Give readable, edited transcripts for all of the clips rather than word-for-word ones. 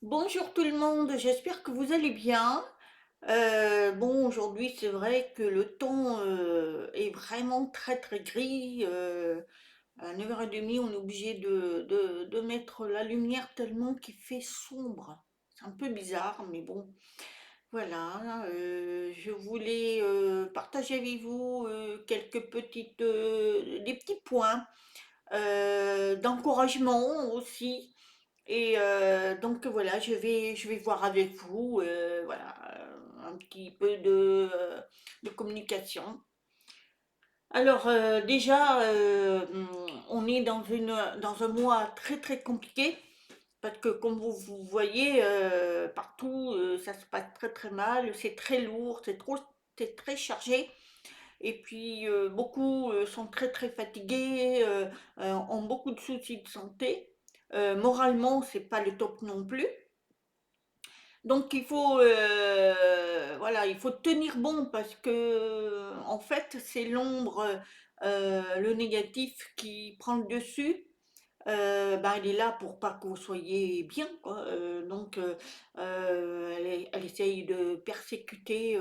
Bonjour tout le monde, j'espère que vous allez bien. Bon, aujourd'hui, c'est vrai que le temps est vraiment très gris. À 9h30, on est obligé de mettre la lumière tellement qu'il fait sombre. C'est un peu bizarre, mais bon, voilà. Je voulais partager avec vous quelques des petits points d'encouragement aussi. Et donc voilà, je vais voir avec vous, voilà, un petit peu de communication. Alors déjà, on est dans un mois très compliqué parce que comme vous voyez, partout, ça se passe très mal, c'est très lourd, c'est très chargé. Et puis beaucoup sont très fatigués, ont beaucoup de soucis de santé. Moralement, c'est pas le top non plus. Donc voilà, il faut tenir bon parce que en fait, c'est l'ombre, le négatif qui prend le dessus. Ben, elle est là pour pas que vous soyez bien, quoi. Elle essaye de persécuter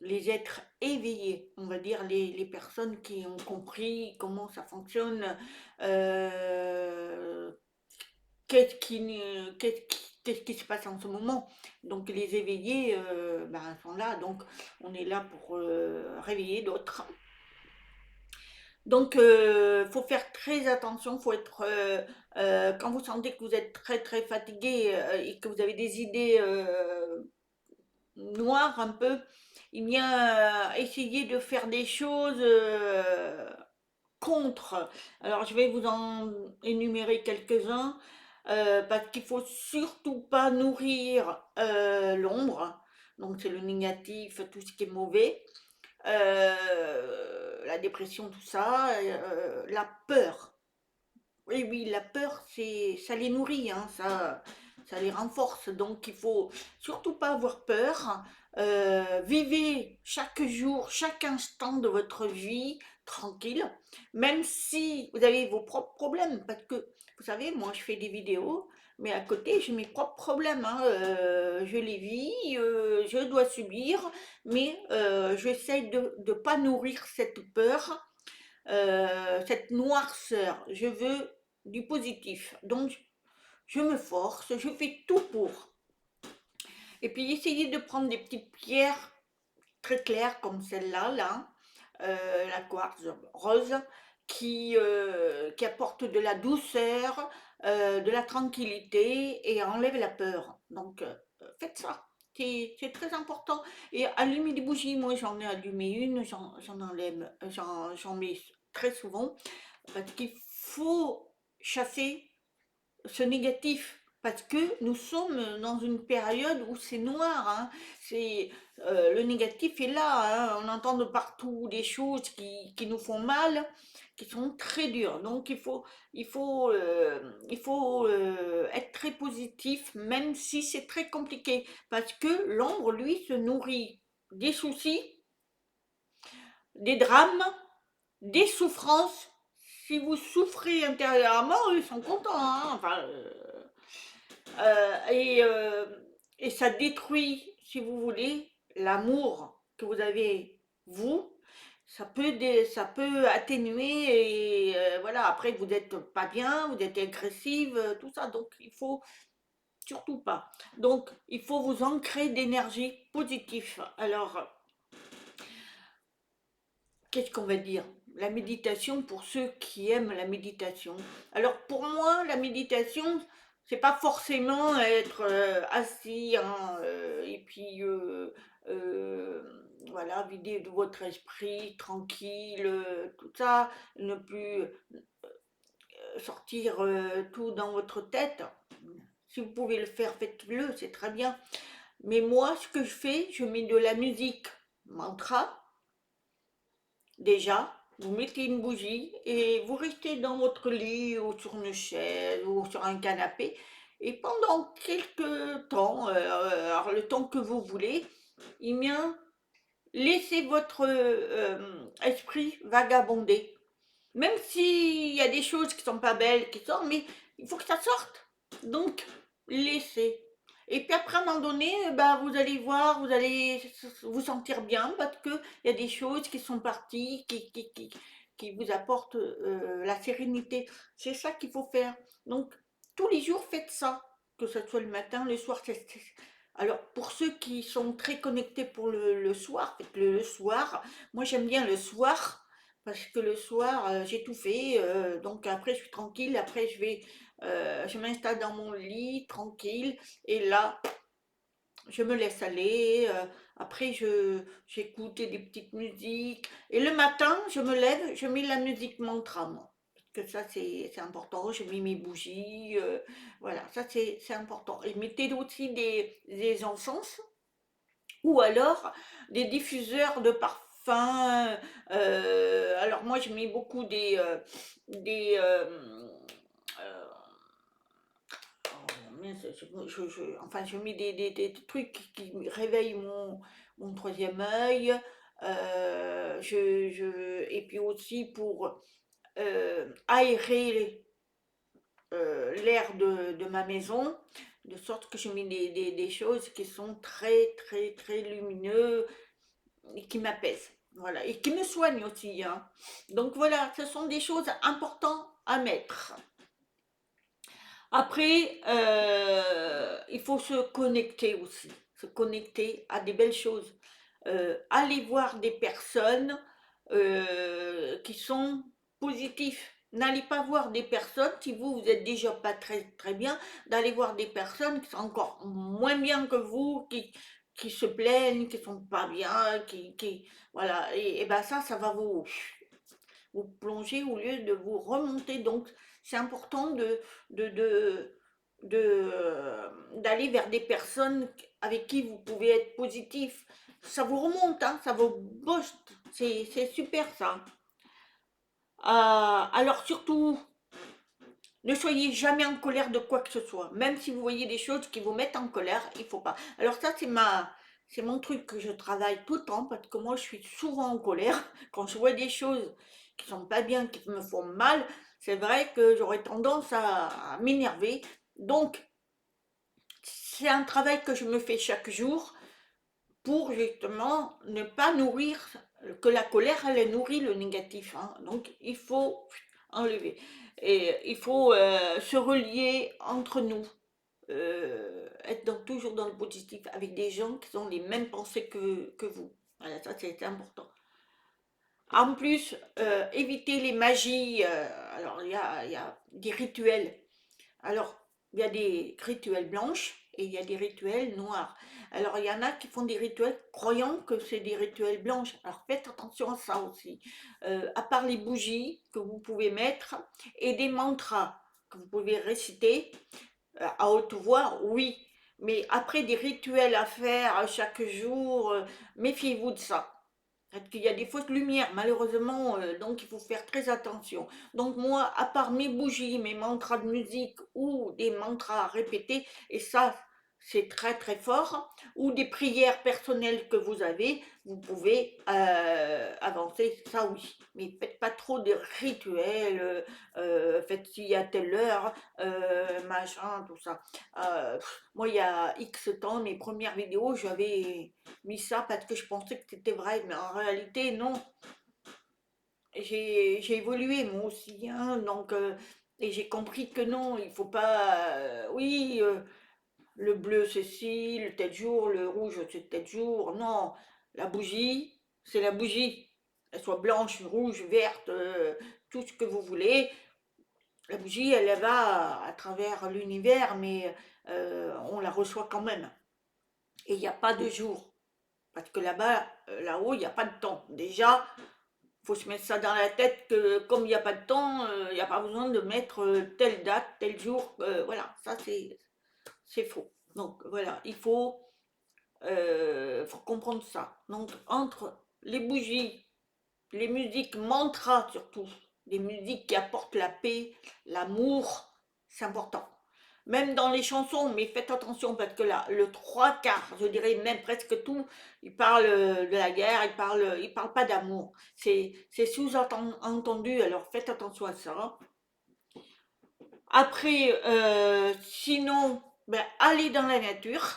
les êtres éveillés, on va dire les personnes qui ont compris comment ça fonctionne, euh, qu'est-ce qui se passe en ce moment. Donc les éveillés ben, sont là, donc on est là pour réveiller d'autres. Donc faut faire très attention, faut être quand vous sentez que vous êtes très fatigué et que vous avez des idées noires un peu, eh bien essayez de faire des choses contre. Alors, je vais vous en énumérer quelques-uns parce qu'il faut surtout pas nourrir l'ombre. Donc, c'est le négatif, tout ce qui est mauvais, la dépression, tout ça, la peur. Oui, oui, la peur, ça les nourrit, hein, ça les renforce. Donc, il faut surtout pas avoir peur. Vivez chaque jour, chaque instant de votre vie tranquille, même si vous avez vos propres problèmes. Parce que, vous savez, moi, je fais des vidéos, mais à côté, j'ai mes propres problèmes, hein. Je les vis, je dois subir, mais j'essaye de ne pas nourrir cette peur cette noirceur. Je veux du positif. Donc, je me force, je fais tout pour. Et puis, essayez de prendre des petites pierres très claires comme celle-là, là, la quartz rose, qui apporte de la douceur, de la tranquillité et enlève la peur. Donc, faites ça. C'est très important. Et allumer des bougies, moi j'en ai allumé une, j'en enlève, j'en mets très souvent parce qu'il faut chasser ce négatif. Parce que nous sommes dans une période où c'est noir, hein. Le négatif est là, hein. On entend de partout des choses qui nous font mal, qui sont très dures. Donc il faut être très positif, même si c'est très compliqué. Parce que l'ombre, lui, se nourrit des soucis, des drames, des souffrances. Si vous souffrez intérieurement, ils sont contents, hein. Enfin, euh, et, euh, et ça détruit, si vous voulez, l'amour que vous avez, vous. Ça peut atténuer et voilà, après vous n'êtes pas bien, vous êtes agressive, tout ça, donc il faut surtout pas. Donc il faut vous ancrer d'énergie positive. Alors, qu'est-ce qu'on va dire? La méditation pour ceux qui aiment la méditation. Alors pour moi, la méditation, c'est pas forcément être assis hein, et puis voilà, vider de votre esprit tranquille, tout ça, ne plus sortir tout dans votre tête. Si vous pouvez le faire, faites-le, c'est très bien. Mais moi, ce que je fais, je mets de la musique mantra. Déjà, vous mettez une bougie et vous restez dans votre lit ou sur une chaise ou sur un canapé. Et pendant quelques temps, alors le temps que vous voulez, eh bien, laissez votre esprit vagabonder. Même s'il y a des choses qui sont pas belles, qui sortent, mais il faut que ça sorte. Donc, laissez. Et puis après, à un moment donné, bah, vous allez voir, vous allez vous sentir bien parce que il y a des choses qui sont parties, qui vous apportent la sérénité. C'est ça qu'il faut faire. Donc, tous les jours, faites ça, que ce soit le matin, le soir. Alors, pour ceux qui sont très connectés pour le soir, faites-le le soir. Moi, j'aime bien le soir parce que le soir, j'ai tout fait. Donc, après, je suis tranquille. Après, je m'installe dans mon lit, tranquille. Et là, je me laisse aller. Après, j'écoute des petites musiques. Et le matin, je me lève, je mets la musique mantra, moi. Parce que ça, c'est important. Je mets mes bougies. Voilà, ça, c'est important. Et mettez aussi des encens ou alors des diffuseurs de parfums. Alors, moi, je mets beaucoup des euh, oh, mince, enfin, je mets des trucs qui réveillent mon troisième œil. Et puis aussi pour aérer l'air de ma maison, de sorte que je mets des choses qui sont très, très, très lumineux et qui m'apaisent. Voilà, et qui me soignent aussi, hein. Donc voilà, ce sont des choses importantes à mettre. Après, il faut se connecter aussi, se connecter à des belles choses. Aller voir des personnes qui sont positives. N'allez pas voir des personnes, si vous êtes déjà pas très très bien, d'aller voir des personnes qui sont encore moins bien que vous, qui se plaignent, qui sont pas bien, voilà. Et ben ça va vous plonger au lieu de vous remonter. Donc, c'est important de, de, d'aller vers des personnes avec qui vous pouvez être positif. Ça vous remonte, hein, ça vous booste. C'est super ça. Alors surtout, ne soyez jamais en colère de quoi que ce soit. Même si vous voyez des choses qui vous mettent en colère, il faut pas. Alors ça, c'est mon truc que je travaille tout le temps parce que moi, je suis souvent en colère. Quand je vois des choses qui sont pas bien, qui me font mal, c'est vrai que j'aurais tendance à m'énerver. Donc, c'est un travail que je me fais chaque jour pour justement ne pas nourrir, que la colère, elle nourrit le négatif, hein. Donc, il faut enlever. Et il faut se relier entre nous, être toujours dans le positif avec des gens qui ont les mêmes pensées que vous. Voilà, ça c'est important. En plus, éviter les magies. Alors, il y a des rituels. Alors, il y a des rituels blanches et il y a des rituels noirs. Alors, il y en a qui font des rituels croyant que c'est des rituels blanches. Alors, faites attention à ça aussi. À part les bougies que vous pouvez mettre et des mantras que vous pouvez réciter à haute voix, oui. Mais après, des rituels à faire chaque jour, méfiez-vous de ça. Parce qu'il y a des fausses lumières, malheureusement, donc il faut faire très attention. Donc moi, à part mes bougies, mes mantras de musique ou des mantras à répéter, et ça, c'est très très fort, ou des prières personnelles que vous avez, vous pouvez avancer, ça oui. Mais faites pas trop de rituels, faites ci à telle heure, machin, tout ça. Moi, il y a X temps, mes premières vidéos, j'avais mis ça parce que je pensais que c'était vrai, mais en réalité, non. J'ai évolué moi aussi, hein, donc, et j'ai compris que non, il faut pas. Oui, le bleu c'est ci, le tel jour, le rouge c'est tel jour. Non, la bougie, c'est la bougie. Elle soit blanche, rouge, verte, tout ce que vous voulez. La bougie, elle va à travers l'univers, mais on la reçoit quand même. Et il n'y a pas de jour. Parce que là-bas, là-haut, il n'y a pas de temps. Déjà, il faut se mettre ça dans la tête que comme il n'y a pas de temps, il n'y a pas besoin de mettre telle date, tel jour. Voilà, ça c'est faux. Donc voilà, faut comprendre ça. Donc entre les bougies, les musiques mantras surtout, les musiques qui apportent la paix, l'amour, c'est important. Même dans les chansons, mais faites attention parce que là, le trois quarts, je dirais même presque tout, il parle de la guerre, il parle pas d'amour. C'est sous-entendu, alors faites attention à ça. Après, sinon, ben, aller dans la nature,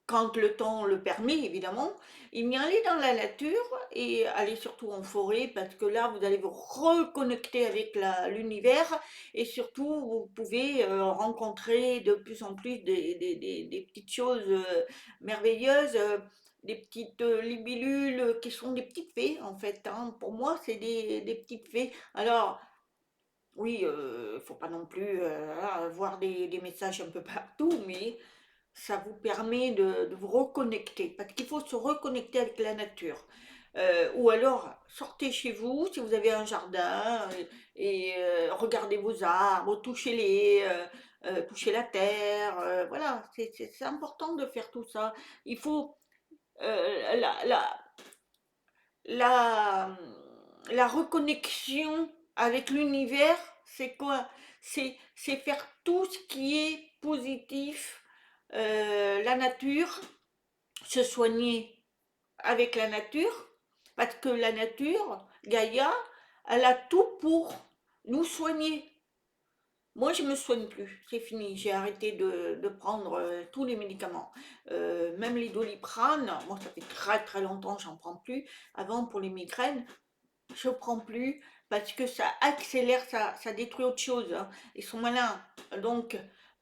quand le temps le permet, évidemment, et bien aller dans la nature et aller surtout en forêt parce que là, vous allez vous reconnecter avec l'univers et surtout, vous pouvez rencontrer de plus en plus des petites choses merveilleuses, des petites libellules qui sont des petites fées en fait, hein. Pour moi, c'est des petites fées. Alors, oui, faut pas non plus avoir des messages un peu partout, mais ça vous permet de vous reconnecter, parce qu'il faut se reconnecter avec la nature. Ou alors, sortez chez vous, si vous avez un jardin, et regardez vos arbres, touchez-les, touchez la terre. Voilà, c'est important de faire tout ça. Il faut la, la, la reconnexion avec l'univers, c'est quoi? C'est faire tout ce qui est positif, la nature, se soigner avec la nature, parce que la nature, Gaïa, elle a tout pour nous soigner. Moi, je me soigne plus, c'est fini. J'ai arrêté de prendre tous les médicaments. Même les Doliprane, moi, ça fait très très longtemps que j'en prends plus. Avant, pour les migraines, je prends plus parce que ça accélère, ça détruit autre chose, hein. Ils sont malins. Donc,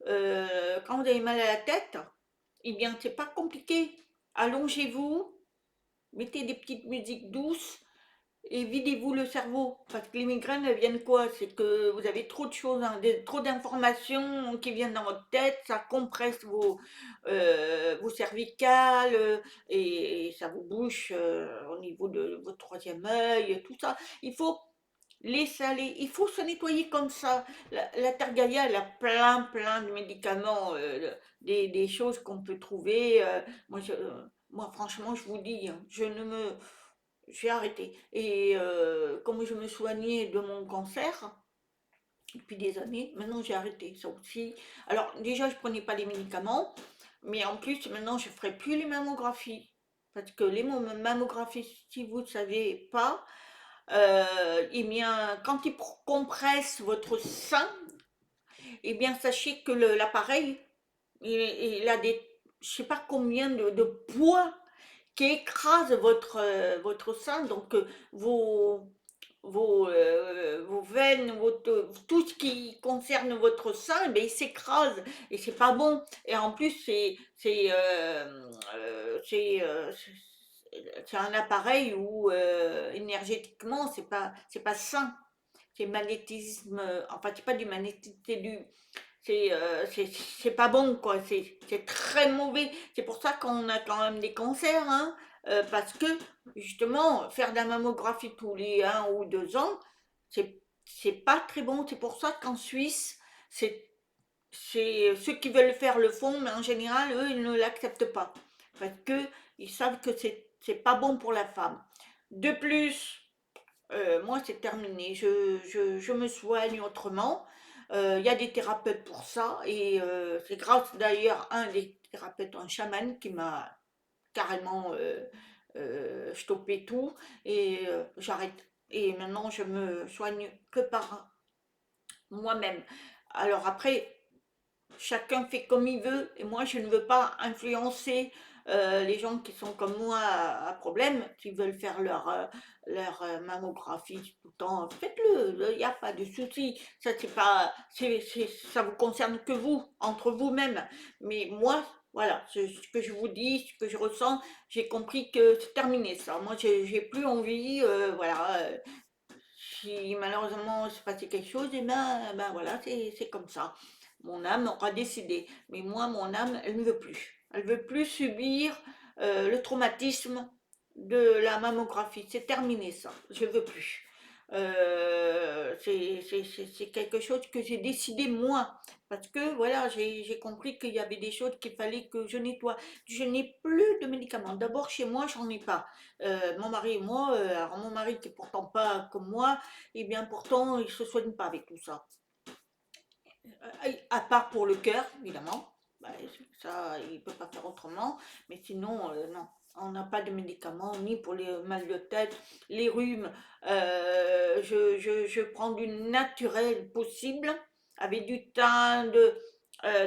quand vous avez mal à la tête, eh bien, c'est pas compliqué. Allongez-vous, mettez des petites musiques douces et videz-vous le cerveau. Parce que les migraines, elles viennent quoi? C'est que vous avez trop de choses, hein, trop d'informations qui viennent dans votre tête, ça compresse vos cervicales et ça vous bouche au niveau de votre troisième œil, tout ça. Il faut laisser aller, il faut se nettoyer comme ça. La Targalia, elle a plein de médicaments, des choses qu'on peut trouver. Moi, franchement, je vous dis, hein, j'ai arrêté. Et comme je me soignais de mon cancer depuis des années, maintenant j'ai arrêté ça aussi. Alors déjà, je prenais pas les médicaments, mais en plus, maintenant, je ferai plus les mammographies. Parce que les mammographies, si vous ne savez pas, eh bien, quand ils compressent votre sein, eh bien, sachez que l'appareil, il a des, je sais pas combien de poids qui écrase votre sein, donc vos veines, tout ce qui concerne votre sein, eh bien, il s'écrase et c'est pas bon. Et en plus, c'est un appareil où énergétiquement, c'est pas sain. C'est magnétisme, enfin, c'est pas du magnétisme, c'est pas bon, quoi. C'est très mauvais. C'est pour ça qu'on a quand même des cancers, hein. Parce que, justement, faire de la mammographie tous les 1 ou 2 ans, c'est pas très bon. C'est pour ça qu'en Suisse, c'est, ceux qui veulent le faire le font, mais en général, eux, ils ne l'acceptent pas. Parce que ils savent que c'est pas bon pour la femme. De plus, moi, c'est terminé. Je me soigne autrement. Il y a des thérapeutes pour ça. Et c'est grâce d'ailleurs à un des thérapeutes, un chaman, qui m'a carrément stoppé tout. Et j'arrête. Et maintenant, je me soigne que par moi-même. Alors après, chacun fait comme il veut et moi je ne veux pas influencer les gens qui sont comme moi à problème, qui veulent faire leur mammographie tout le temps, faites-le, il n'y a pas de souci, ça c'est pas, ça vous concerne que vous, entre vous-même, mais moi, voilà, ce que je vous dis, ce que je ressens, j'ai compris que c'est terminé ça, moi j'ai plus envie, voilà, si malheureusement se passait quelque chose, et ben voilà, c'est comme ça. Mon âme aura décidé. Mais moi, mon âme, elle ne veut plus. Elle ne veut plus subir le traumatisme de la mammographie. C'est terminé ça. Je ne veux plus. C'est quelque chose que j'ai décidé moi. Parce que voilà, j'ai compris qu'il y avait des choses qu'il fallait que je nettoie. Je n'ai plus de médicaments. D'abord, chez moi, j'en ai pas. Mon mari et moi, alors mon mari qui est pourtant pas comme moi, et bien pourtant, il se soigne pas avec tout ça. À part pour le cœur, évidemment. Bah, ça, il ne peut pas faire autrement. Mais sinon, non. On n'a pas de médicaments, ni pour les mal de tête, les rhumes. Je prends du naturel possible, avec du thym,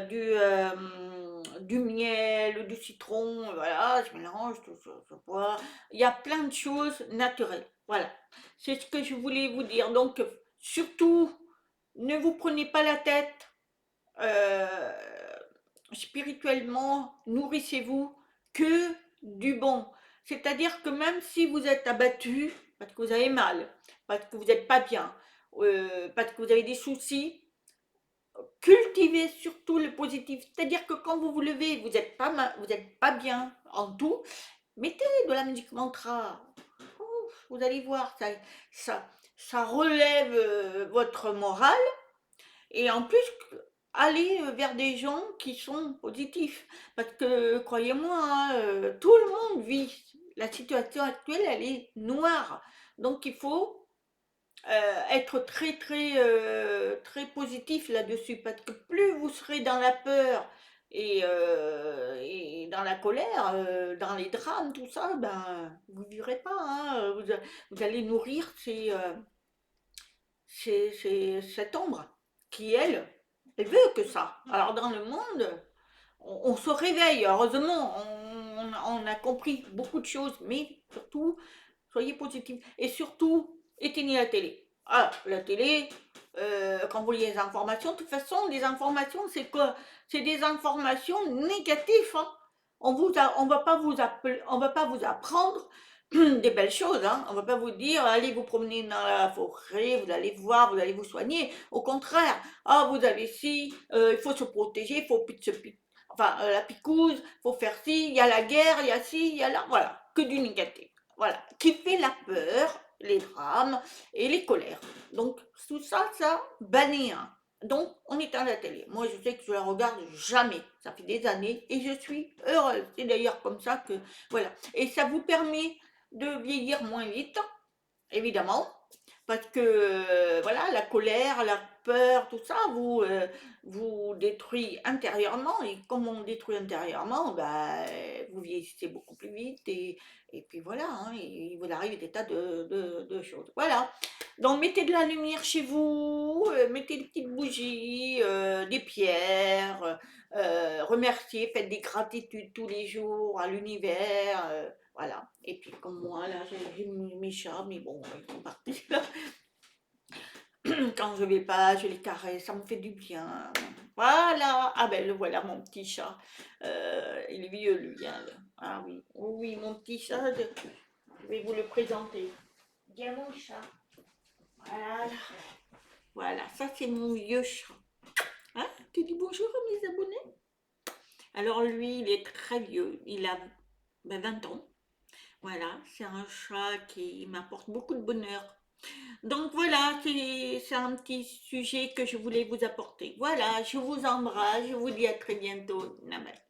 du miel, du citron, voilà, je mélange, tout ça, je bois. Il y a plein de choses naturelles. Voilà, c'est ce que je voulais vous dire. Donc, surtout, ne vous prenez pas la tête. euh, Spirituellement, nourrissez-vous que du bon. C'est-à-dire que même si vous êtes abattu, parce que vous avez mal, parce que vous n'êtes pas bien, parce que vous avez des soucis, cultivez surtout le positif. C'est-à-dire que quand vous vous levez, vous êtes pas bien en tout, mettez de la musique mantra. Ouf, vous allez voir, ça, ça relève votre morale et en plus, allez vers des gens qui sont positifs. Parce que, croyez-moi, hein, tout le monde vit. La situation actuelle, elle est noire. Donc, il faut être très positif là-dessus. Parce que plus vous serez dans la peur et dans la colère, dans les drames, tout ça, ben, vous ne vivrez pas. Hein. Vous allez nourrir cette ombre qui, elle veut que ça. Alors dans le monde, on se réveille, heureusement, on a compris beaucoup de choses, mais surtout, soyez positifs. Et surtout, éteignez la télé. Ah, la télé, quand vous voyez les informations, de toute façon, les informations, c'est quoi? C'est des informations négatives. Hein. On va pas vous apprendre des belles choses. Hein. On va pas vous dire, allez vous promener dans la forêt, vous allez voir, vous allez vous soigner. Au contraire, ah, vous avez ci, il faut se protéger, il faut enfin, la picouse, faut faire ci, il y a la guerre, il y a ci, il y a là, voilà, que du négatif. Voilà, qui fait la peur, les drames et les colères. Donc, tout ça, ça bannit. Hein. Donc, on éteint la télé. Moi, je sais que je la regarde jamais. Ça fait des années et je suis heureuse. C'est d'ailleurs comme ça que, voilà. Et ça vous permet de vieillir moins vite, évidemment, parce que voilà, la colère, la peur, tout ça vous détruit intérieurement. Et comme on détruit intérieurement, bah, vous vieillissez beaucoup plus vite. Et puis voilà, hein, il vous arrive des tas de choses. Voilà. Donc mettez de la lumière chez vous, mettez des petites bougies, des pierres, remerciez, faites des gratitudes tous les jours à l'univers. Voilà. Et puis comme moi, là, j'ai mes chats, mais bon, ils sont partis. Quand je vais pas, je les caresse, ça me fait du bien. Voilà. Ah ben le voilà, mon petit chat. Il est vieux, lui. Hein, là. Ah oui, oh oui, mon petit chat. Je vais vous le présenter. Viens, mon chat. Voilà. Voilà, ça c'est mon vieux chat. Hein? Tu dis bonjour à mes abonnés? Alors lui, il est très vieux. Il a 20 ans. Voilà, c'est un chat qui m'apporte beaucoup de bonheur. Donc voilà, c'est un petit sujet que je voulais vous apporter. Voilà, je vous embrasse, je vous dis à très bientôt. Namaste.